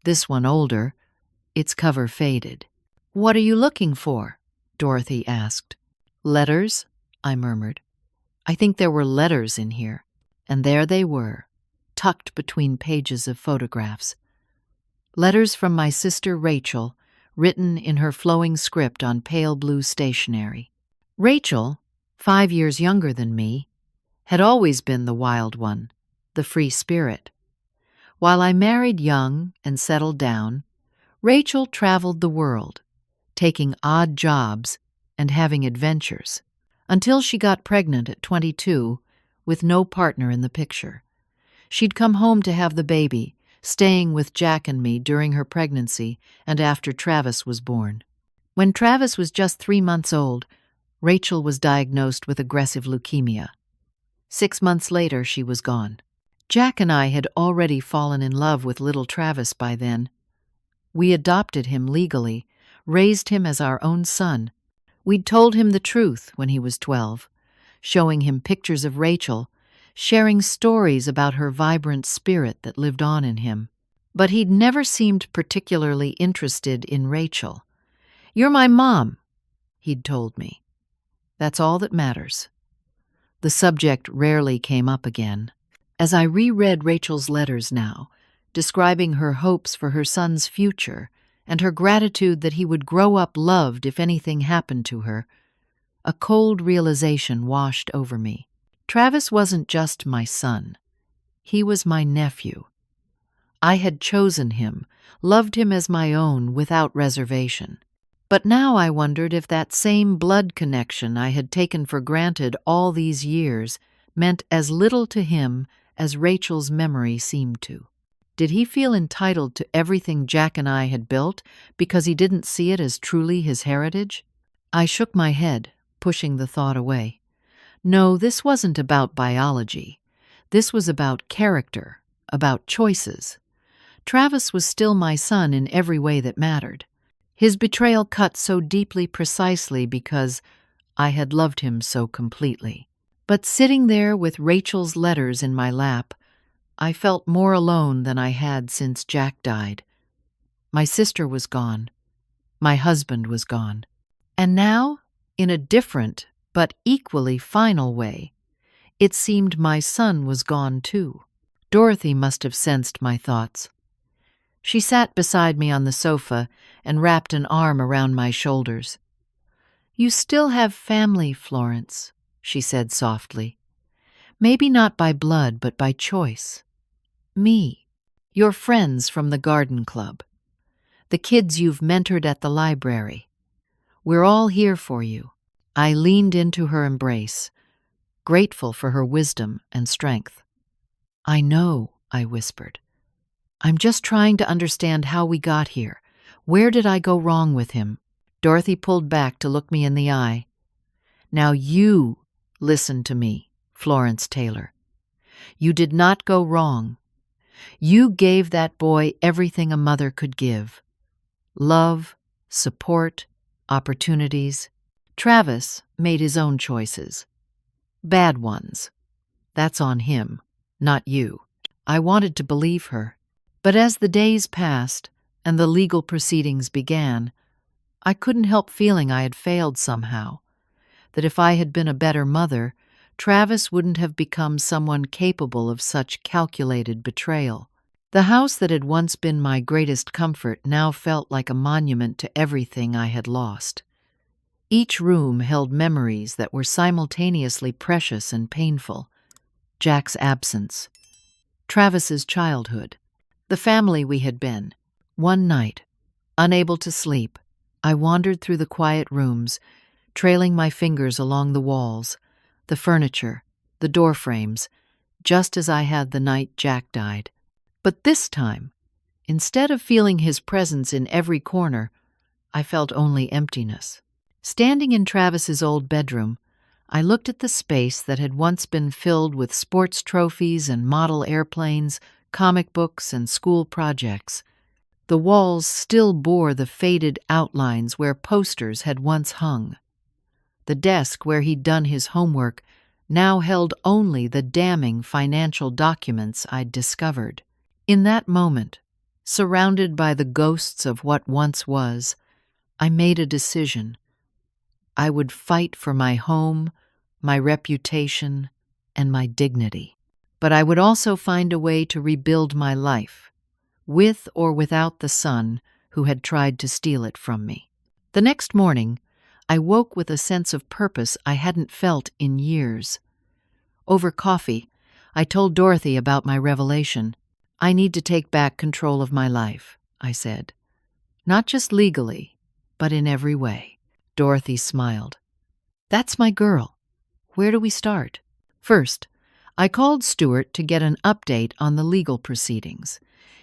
this one older, its cover faded. "What are you looking for?" Dorothy asked. "Letters?" I murmured. I think there were letters in here, and there they were, tucked between pages of photographs. Letters from my sister Rachel, written in her flowing script on pale blue stationery. Rachel, 5 years younger than me, had always been the wild one, the free spirit. While I married young and settled down, Rachel traveled the world, taking odd jobs and having adventures, until she got pregnant at 22 with no partner in the picture. She'd come home to have the baby, staying with Jack and me during her pregnancy and after Travis was born. When Travis was just 3 months old, Rachel was diagnosed with aggressive leukemia. 6 months later, she was gone. Jack and I had already fallen in love with little Travis by then. We adopted him legally, raised him as our own son. We'd told him the truth when he was 12, showing him pictures of Rachel, sharing stories about her vibrant spirit that lived on in him. But he'd never seemed particularly interested in Rachel. "You're my mom," he'd told me. "That's all that matters." The subject rarely came up again. As I reread Rachel's letters now, describing her hopes for her son's future and her gratitude that he would grow up loved if anything happened to her, a cold realization washed over me. Travis wasn't just my son. He was my nephew. I had chosen him, loved him as my own without reservation. But now I wondered if that same blood connection I had taken for granted all these years meant as little to him as Rachel's memory seemed to. Did he feel entitled to everything Jack and I had built because he didn't see it as truly his heritage? I shook my head, pushing the thought away. No, this wasn't about biology. This was about character, about choices. Travis was still my son in every way that mattered. His betrayal cut so deeply precisely because I had loved him so completely. But sitting there with Rachel's letters in my lap, I felt more alone than I had since Jack died. My sister was gone. My husband was gone. And now, in a different but equally final way, it seemed my son was gone too. Dorothy must have sensed my thoughts. She sat beside me on the sofa and wrapped an arm around my shoulders. "You still have family, Florence," she said softly. "Maybe not by blood, but by choice. Me, your friends from the garden club, the kids you've mentored at the library. We're all here for you." I leaned into her embrace, grateful for her wisdom and strength. "I know," I whispered. "I'm just trying to understand how we got here. Where did I go wrong with him?" Dorothy pulled back to look me in the eye. "Now you listen to me, Florence Taylor. You did not go wrong. You gave that boy everything a mother could give: love, support, opportunities. Travis made his own choices. Bad ones. That's on him, not you." I wanted to believe her. But as the days passed and the legal proceedings began, I couldn't help feeling I had failed somehow, that if I had been a better mother, Travis wouldn't have become someone capable of such calculated betrayal. The house that had once been my greatest comfort now felt like a monument to everything I had lost. Each room held memories that were simultaneously precious and painful. Jack's absence, Travis's childhood, the family we had been. One night, unable to sleep, I wandered through the quiet rooms, trailing my fingers along the walls, the furniture, the door frames, just as I had the night Jack died. But this time, instead of feeling his presence in every corner, I felt only emptiness. Standing in Travis's old bedroom, I looked at the space that had once been filled with sports trophies and model airplanes, comic books, and school projects. The walls still bore the faded outlines where posters had once hung. The desk where he'd done his homework now held only the damning financial documents I'd discovered. In that moment, surrounded by the ghosts of what once was, I made a decision. I would fight for my home, my reputation, and my dignity. But I would also find a way to rebuild my life, with or without the son who had tried to steal it from me. The next morning, I woke with a sense of purpose I hadn't felt in years. Over coffee, I told Dorothy about my revelation. "I need to take back control of my life," I said. "Not just legally, but in every way." Dorothy smiled. "That's my girl. Where do we start?" First, I called Stuart to get an update on the legal proceedings.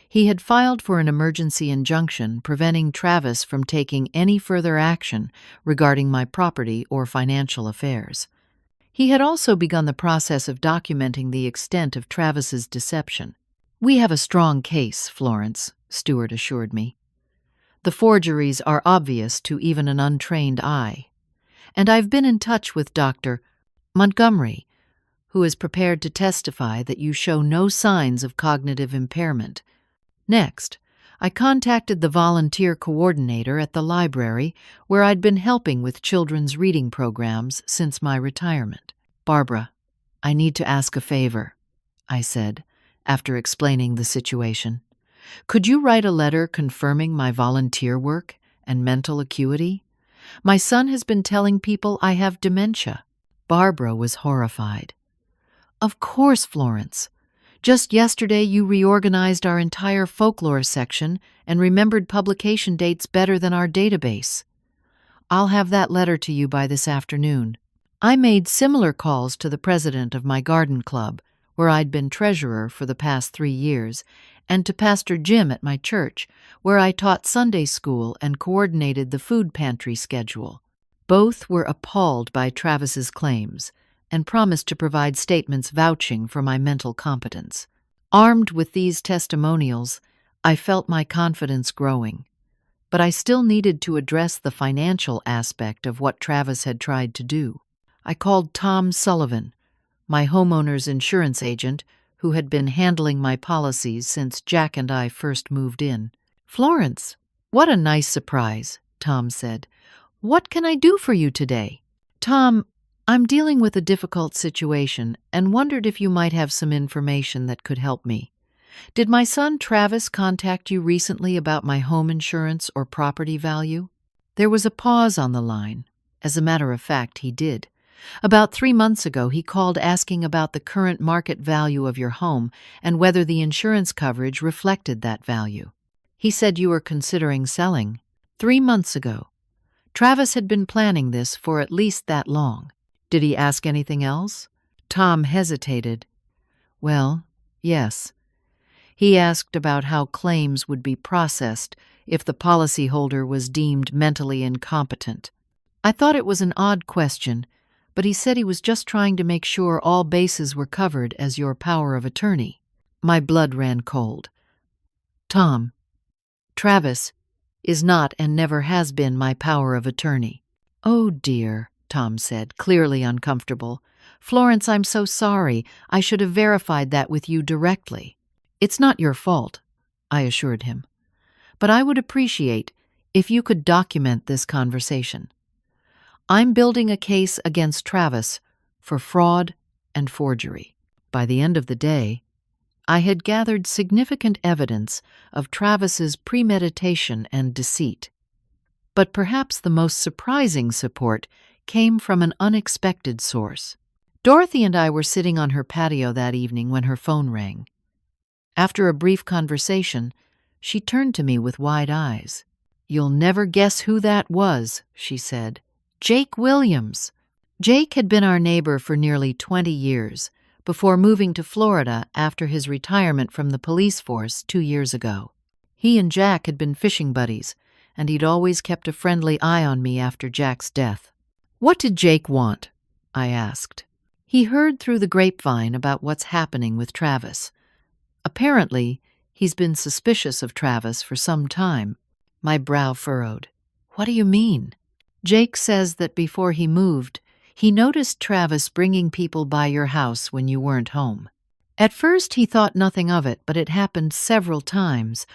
He had filed for an emergency injunction preventing Travis from taking any further action regarding my property or financial affairs. He had also begun the process of documenting the extent of Travis's deception. "We have a strong case, Florence," Stuart assured me. "The forgeries are obvious to even an untrained eye. And I've been in touch with Dr. Montgomery, who is prepared to testify that you show no signs of cognitive impairment." Next, I contacted the volunteer coordinator at the library where I'd been helping with children's reading programs since my retirement. "Barbara, I need to ask a favor," I said, after explaining the situation. "Could you write a letter confirming my volunteer work and mental acuity? My son has been telling people I have dementia." Barbara was horrified. "Of course, Florence. Just yesterday you reorganized our entire folklore section and remembered publication dates better than our database. I'll have that letter to you by this afternoon." I made similar calls to the president of my garden club, where I'd been treasurer for the past 3 years, and to Pastor Jim at my church, where I taught Sunday school and coordinated the food pantry schedule. Both were appalled by Travis's claims, and promised to provide statements vouching for my mental competence. Armed with these testimonials, I felt my confidence growing. But I still needed to address the financial aspect of what Travis had tried to do. I called Tom Sullivan, my homeowner's insurance agent, who had been handling my policies since Jack and I first moved in. "Florence, what a nice surprise," Tom said. "What can I do for you today?" "Tom, I'm dealing with a difficult situation and wondered if you might have some information that could help me. Did my son Travis contact you recently about my home insurance or property value?" There was a pause on the line. As a matter of fact, he did. "About 3 months ago, he called asking about the current market value of your home and whether the insurance coverage reflected that value. He said you were considering selling." 3 months ago. Travis had been planning this for at least that long. Did he ask anything else? Tom hesitated. "Well, yes. He asked about how claims would be processed if the policyholder was deemed mentally incompetent. I thought it was an odd question, but he said he was just trying to make sure all bases were covered as your power of attorney." My blood ran cold. "Tom, Travis is not and never has been my power of attorney." "Oh dear," Tom said, clearly uncomfortable. "Florence, I'm so sorry. I should have verified that with you directly." "It's not your fault," I assured him. "But I would appreciate if you could document this conversation. I'm building a case against Travis for fraud and forgery." By the end of the day, I had gathered significant evidence of Travis's premeditation and deceit. But perhaps the most surprising support came from an unexpected source. Dorothy and I were sitting on her patio that evening when her phone rang. After a brief conversation, she turned to me with wide eyes. "You'll never guess who that was," she said. "Jake Williams." Jake had been our neighbor for nearly 20 years, before moving to Florida after his retirement from the police force 2 years ago. He and Jack had been fishing buddies, and he'd always kept a friendly eye on me after Jack's death. "What did Jake want?" I asked. "He heard through the grapevine about what's happening with Travis. Apparently, he's been suspicious of Travis for some time." My brow furrowed. "What do you mean?" "Jake says that before he moved, he noticed Travis bringing people by your house when you weren't home. At first he thought nothing of it, but it happened several times,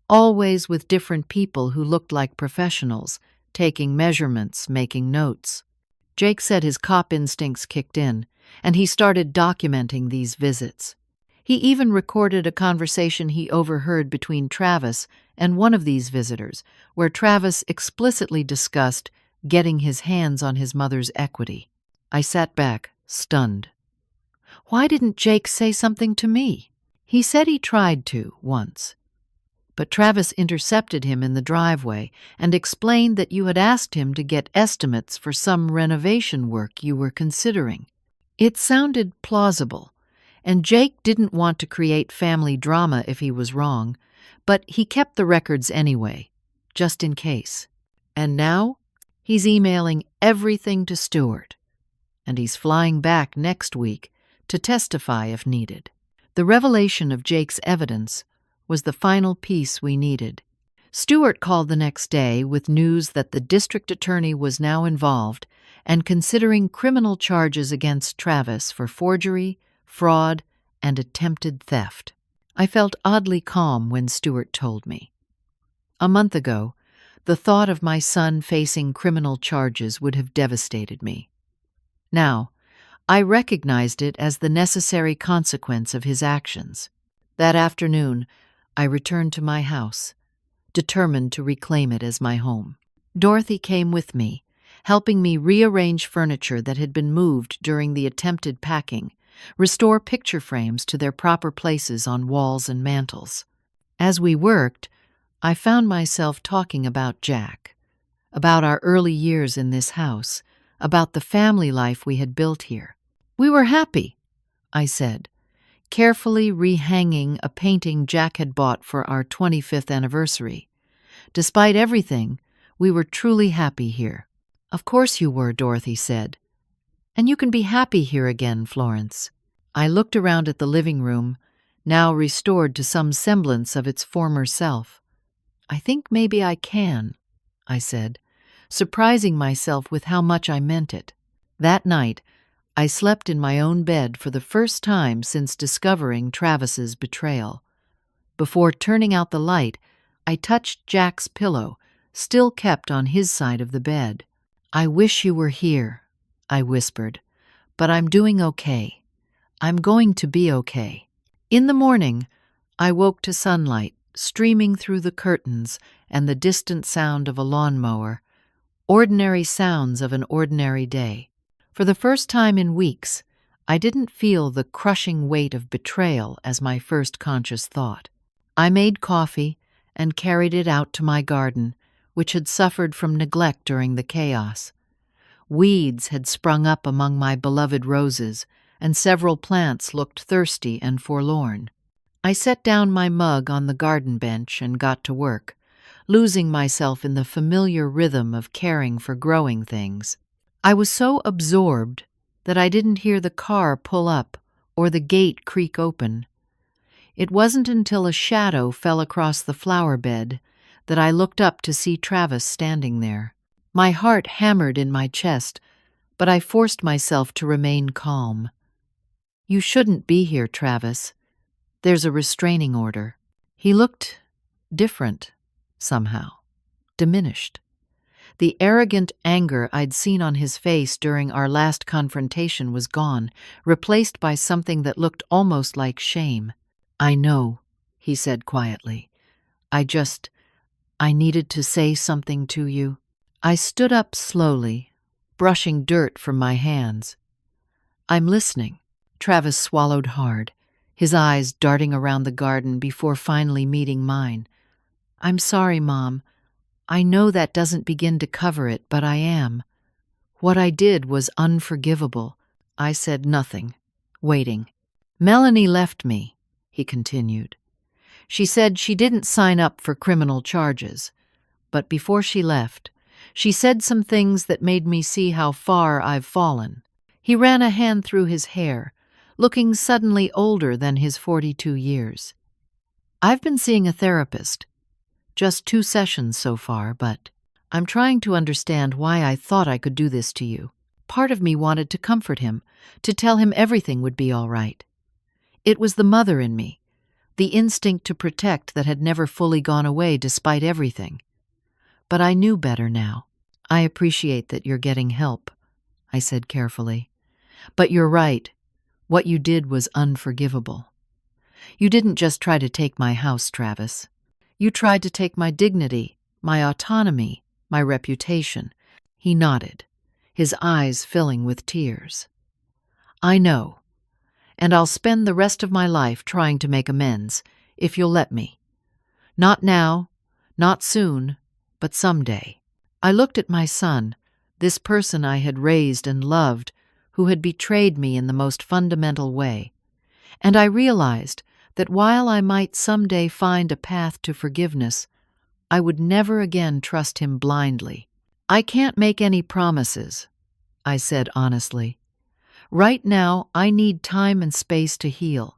always with different people who looked like professionals, taking measurements, making notes. Jake said his cop instincts kicked in, and he started documenting these visits. He even recorded a conversation he overheard between Travis and one of these visitors, where Travis explicitly discussed getting his hands on his mother's equity." I sat back, stunned. "Why didn't Jake say something to me?" "He said he tried to, once. But Travis intercepted him in the driveway and explained that you had asked him to get estimates for some renovation work you were considering. It sounded plausible, and Jake didn't want to create family drama if he was wrong, but he kept the records anyway, just in case. And now he's emailing everything to Stewart, and he's flying back next week to testify if needed." The revelation of Jake's evidence was the final piece we needed. Stewart called the next day with news that the district attorney was now involved and considering criminal charges against Travis for forgery, fraud, and attempted theft. I felt oddly calm when Stewart told me. A month ago, the thought of my son facing criminal charges would have devastated me. Now, I recognized it as the necessary consequence of his actions. That afternoon, I returned to my house, determined to reclaim it as my home. Dorothy came with me, helping me rearrange furniture that had been moved during the attempted packing, restore picture frames to their proper places on walls and mantels. As we worked, I found myself talking about Jack, about our early years in this house, about the family life we had built here. "We were happy," I said, carefully rehanging a painting Jack had bought for our 25th anniversary. "Despite everything, we were truly happy here." "Of course you were," Dorothy said. And you can be happy here again, Florence. I looked around at the living room, now restored to some semblance of its former self. I think maybe I can, I said, surprising myself with how much I meant it. That night, I slept in my own bed for the first time since discovering Travis's betrayal. Before turning out the light, I touched Jack's pillow, still kept on his side of the bed. "I wish you were here," I whispered, "but I'm doing okay. I'm going to be okay." In the morning, I woke to sunlight streaming through the curtains and the distant sound of a lawnmower, ordinary sounds of an ordinary day. For the first time in weeks, I didn't feel the crushing weight of betrayal as my first conscious thought. I made coffee and carried it out to my garden, which had suffered from neglect during the chaos. Weeds had sprung up among my beloved roses, and several plants looked thirsty and forlorn. I set down my mug on the garden bench and got to work, losing myself in the familiar rhythm of caring for growing things. I was so absorbed that I didn't hear the car pull up or the gate creak open. It wasn't until a shadow fell across the flower bed that I looked up to see Travis standing there. My heart hammered in my chest, but I forced myself to remain calm. "You shouldn't be here, Travis. There's a restraining order." He looked different, somehow, diminished. The arrogant anger I'd seen on his face during our last confrontation was gone, replaced by something that looked almost like shame. "I know," he said quietly. I needed to say something to you." I stood up slowly, brushing dirt from my hands. "I'm listening." Travis swallowed hard, his eyes darting around the garden before finally meeting mine. "I'm sorry, Mom. I know that doesn't begin to cover it, but I am. What I did was unforgivable." I said nothing, waiting. "Melanie left me," he continued. "She said she didn't sign up for criminal charges, but before she left, she said some things that made me see how far I've fallen." He ran a hand through his hair, looking suddenly older than his 42 years. "I've been seeing a therapist. Just 2 sessions so far, but I'm trying to understand why I thought I could do this to you. Part of me wanted to comfort him, to tell him everything would be all right. It was the mother in me, the instinct to protect that had never fully gone away despite everything. But I knew better now. I appreciate that you're getting help," I said carefully. "But you're right. What you did was unforgivable. You didn't just try to take my house, Travis. You tried to take my dignity, my autonomy, my reputation." He nodded, his eyes filling with tears. "I know, and I'll spend the rest of my life trying to make amends, if you'll let me. Not now, not soon, but someday." I looked at my son, this person I had raised and loved, who had betrayed me in the most fundamental way, and I realized that while I might someday find a path to forgiveness, I would never again trust him blindly. "I can't make any promises," I said honestly. "Right now, I need time and space to heal,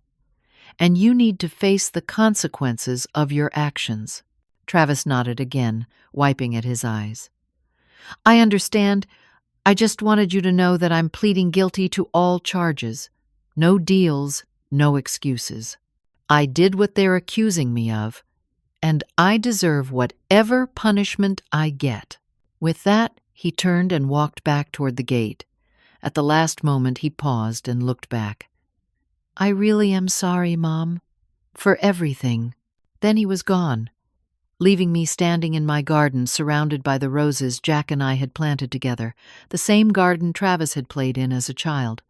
and you need to face the consequences of your actions." Travis nodded again, wiping at his eyes. "I understand. I just wanted you to know that I'm pleading guilty to all charges. No deals, no excuses. I did what they're accusing me of, and I deserve whatever punishment I get." With that, he turned and walked back toward the gate. At the last moment, he paused and looked back. "I really am sorry, Mom, for everything." Then he was gone, leaving me standing in my garden surrounded by the roses Jack and I had planted together, the same garden Travis had played in as a child.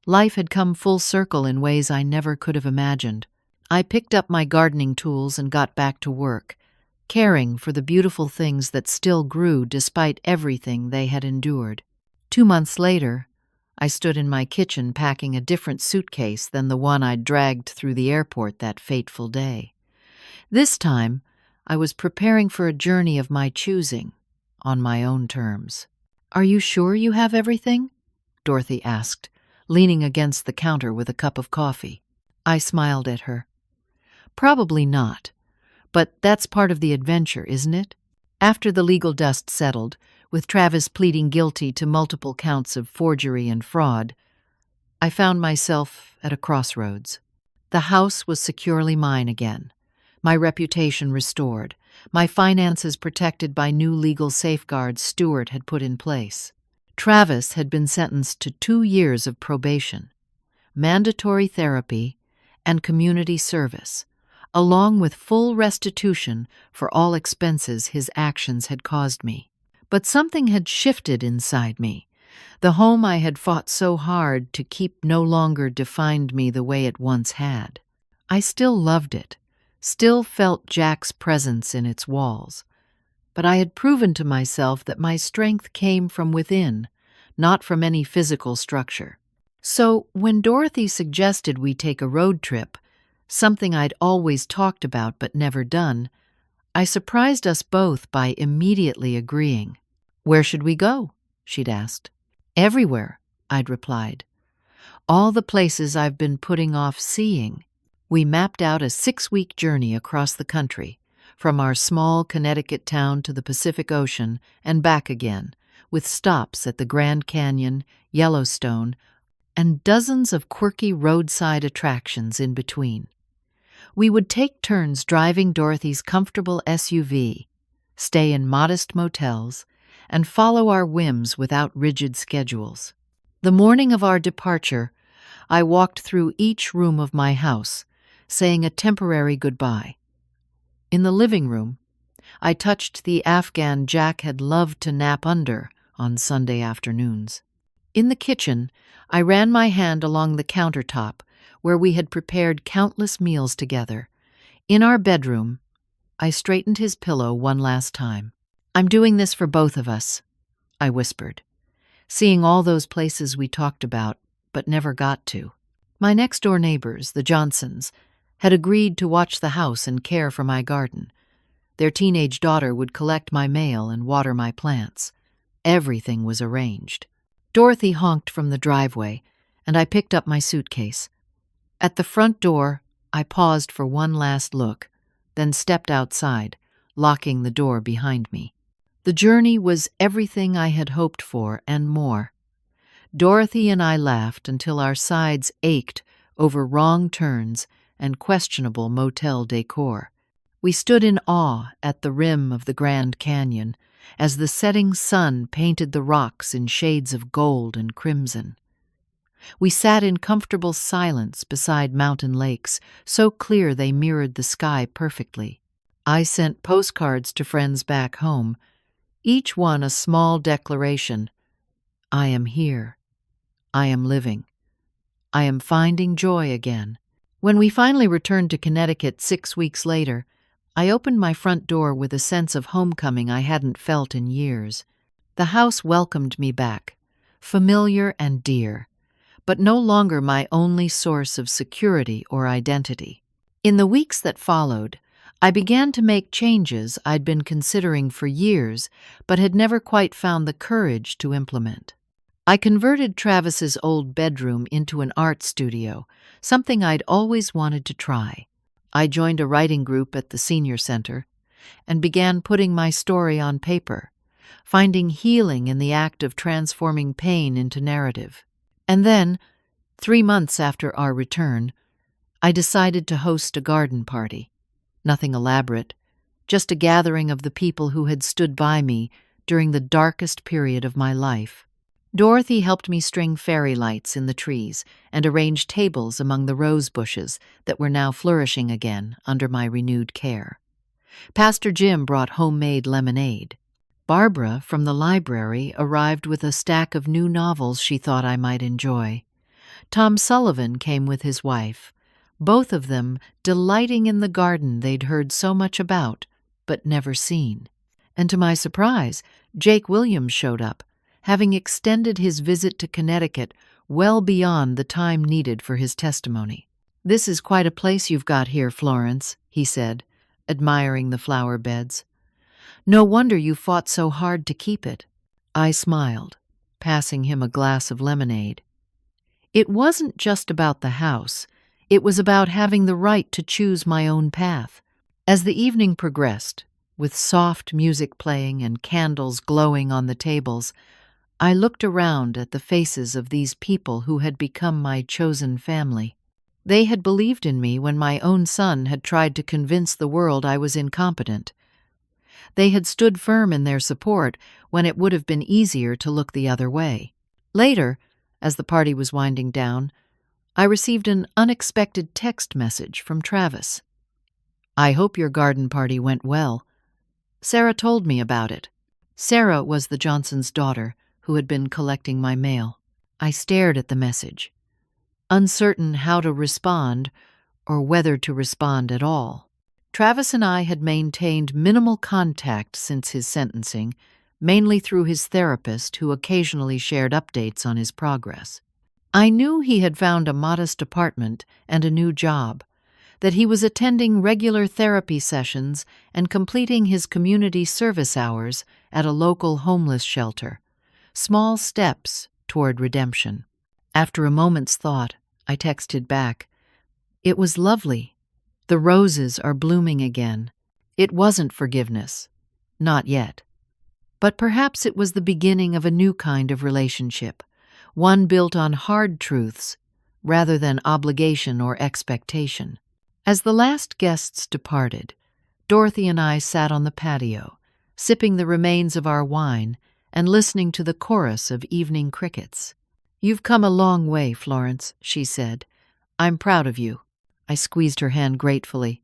Life had come full circle in ways I never could have imagined. I picked up my gardening tools and got back to work, caring for the beautiful things that still grew despite everything they had endured. 2 months later, I stood in my kitchen packing a different suitcase than the one I'd dragged through the airport that fateful day. This time, I was preparing for a journey of my choosing, on my own terms. "Are you sure you have everything?" Dorothy asked, leaning against the counter with a cup of coffee. I smiled at her. Probably not, but that's part of the adventure, isn't it? After the legal dust settled, with Travis pleading guilty to multiple counts of forgery and fraud, I found myself at a crossroads. The house was securely mine again, my reputation restored, my finances protected by new legal safeguards Stewart had put in place. Travis had been sentenced to 2 years of probation, mandatory therapy, and community service, along with full restitution for all expenses his actions had caused me. But something had shifted inside me. The home I had fought so hard to keep no longer defined me the way it once had. I still loved it, still felt Jack's presence in its walls. But I had proven to myself that my strength came from within, not from any physical structure. So when Dorothy suggested we take a road trip, something I'd always talked about but never done, I surprised us both by immediately agreeing. "Where should we go?" she'd asked. "Everywhere," I'd replied. "All the places I've been putting off seeing." We mapped out a 6-week journey across the country, from our small Connecticut town to the Pacific Ocean and back again, with stops at the Grand Canyon, Yellowstone, and dozens of quirky roadside attractions in between. We would take turns driving Dorothy's comfortable SUV, stay in modest motels, and follow our whims without rigid schedules. The morning of our departure, I walked through each room of my house, saying a temporary goodbye. In the living room, I touched the Afghan Jack had loved to nap under on Sunday afternoons. In the kitchen, I ran my hand along the countertop where we had prepared countless meals together. In our bedroom, I straightened his pillow one last time. "I'm doing this for both of us," I whispered, seeing all those places we talked about but never got to. My next-door neighbors, the Johnsons, had agreed to watch the house and care for my garden. Their teenage daughter would collect my mail and water my plants. Everything was arranged. Dorothy honked from the driveway, and I picked up my suitcase. At the front door, I paused for one last look, then stepped outside, locking the door behind me. The journey was everything I had hoped for and more. Dorothy and I laughed until our sides ached over wrong turns and questionable motel decor. We stood in awe at the rim of the Grand Canyon as the setting sun painted the rocks in shades of gold and crimson. We sat in comfortable silence beside mountain lakes, so clear they mirrored the sky perfectly. I sent postcards to friends back home, each one a small declaration. I am here. I am living. I am finding joy again. When we finally returned to Connecticut 6 weeks later, I opened my front door with a sense of homecoming I hadn't felt in years. The house welcomed me back, familiar and dear, but no longer my only source of security or identity. In the weeks that followed, I began to make changes I'd been considering for years but had never quite found the courage to implement. I converted Travis's old bedroom into an art studio, something I'd always wanted to try. I joined a writing group at the senior center and began putting my story on paper, finding healing in the act of transforming pain into narrative. And then, 3 months after our return, I decided to host a garden party. Nothing elaborate, just a gathering of the people who had stood by me during the darkest period of my life. Dorothy helped me string fairy lights in the trees and arrange tables among the rose bushes that were now flourishing again under my renewed care. Pastor Jim brought homemade lemonade. Barbara from the library arrived with a stack of new novels she thought I might enjoy. Tom Sullivan came with his wife, both of them delighting in the garden they'd heard so much about but never seen. And to my surprise, Jake Williams showed up, having extended his visit to Connecticut well beyond the time needed for his testimony. "This is quite a place you've got here, Florence," he said, admiring the flower beds. "No wonder you fought so hard to keep it." I smiled. passing him a glass of lemonade. It wasn't just about the house. It was about having the right to choose my own path. As the evening progressed, with soft music playing and candles glowing on the tables, I looked around at the faces of these people who had become my chosen family. They had believed in me when my own son had tried to convince the world I was incompetent. They had stood firm in their support when it would have been easier to look the other way. Later, as the party was winding down, I received an unexpected text message from Travis. "I hope your garden party went well. Sarah told me about it." Sarah was the Johnsons' daughter who had been collecting my mail. I stared at the message, uncertain how to respond or whether to respond at all. Travis and I had maintained minimal contact since his sentencing, mainly through his therapist who occasionally shared updates on his progress. I knew he had found a modest apartment and a new job, that he was attending regular therapy sessions and completing his community service hours at a local homeless shelter, small steps toward redemption. After a moment's thought, I texted back, "It was lovely. The roses are blooming again." It wasn't forgiveness. Not yet. But perhaps it was the beginning of a new kind of relationship, one built on hard truths rather than obligation or expectation. As the last guests departed, Dorothy and I sat on the patio, sipping the remains of our wine and listening to the chorus of evening crickets. "You've come a long way, Florence," she said. "I'm proud of you." I squeezed her hand gratefully.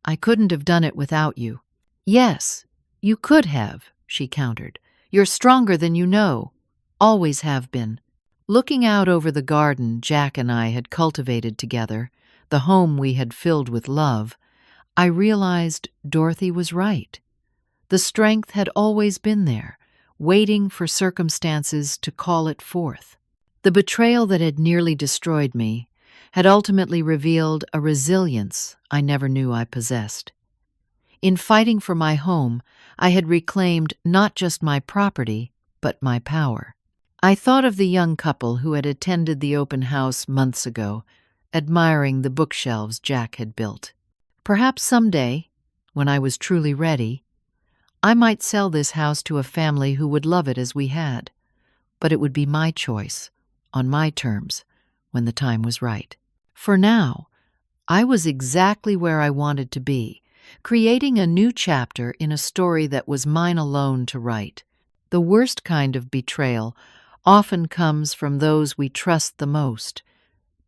"I couldn't have done it without you." "Yes, you could have," she countered. "You're stronger than you know. Always have been." Looking out over the garden Jack and I had cultivated together, the home we had filled with love, I realized Dorothy was right. The strength had always been there, waiting for circumstances to call it forth. The betrayal that had nearly destroyed me had ultimately revealed a resilience I never knew I possessed. In fighting for my home, I had reclaimed not just my property, but my power. I thought of the young couple who had attended the open house months ago, admiring the bookshelves Jack had built. Perhaps someday, when I was truly ready, I might sell this house to a family who would love it as we had. But it would be my choice, on my terms, when the time was right. For now, I was exactly where I wanted to be, creating a new chapter in a story that was mine alone to write. The worst kind of betrayal often comes from those we trust the most,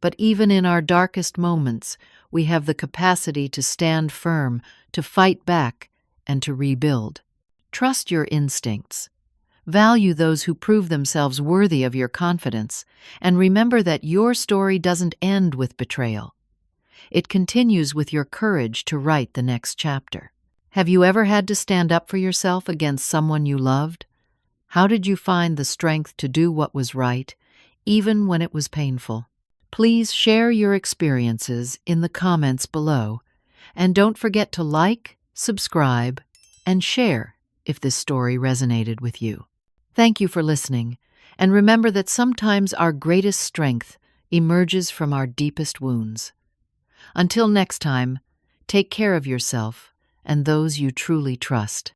but even in our darkest moments, we have the capacity to stand firm, to fight back, and to rebuild. Trust your instincts. Value those who prove themselves worthy of your confidence, and remember that your story doesn't end with betrayal. It continues with your courage to write the next chapter. Have you ever had to stand up for yourself against someone you loved? How did you find the strength to do what was right, even when it was painful? Please share your experiences in the comments below, and don't forget to like, subscribe, and share if this story resonated with you. Thank you for listening, and remember that sometimes our greatest strength emerges from our deepest wounds. Until next time, take care of yourself and those you truly trust.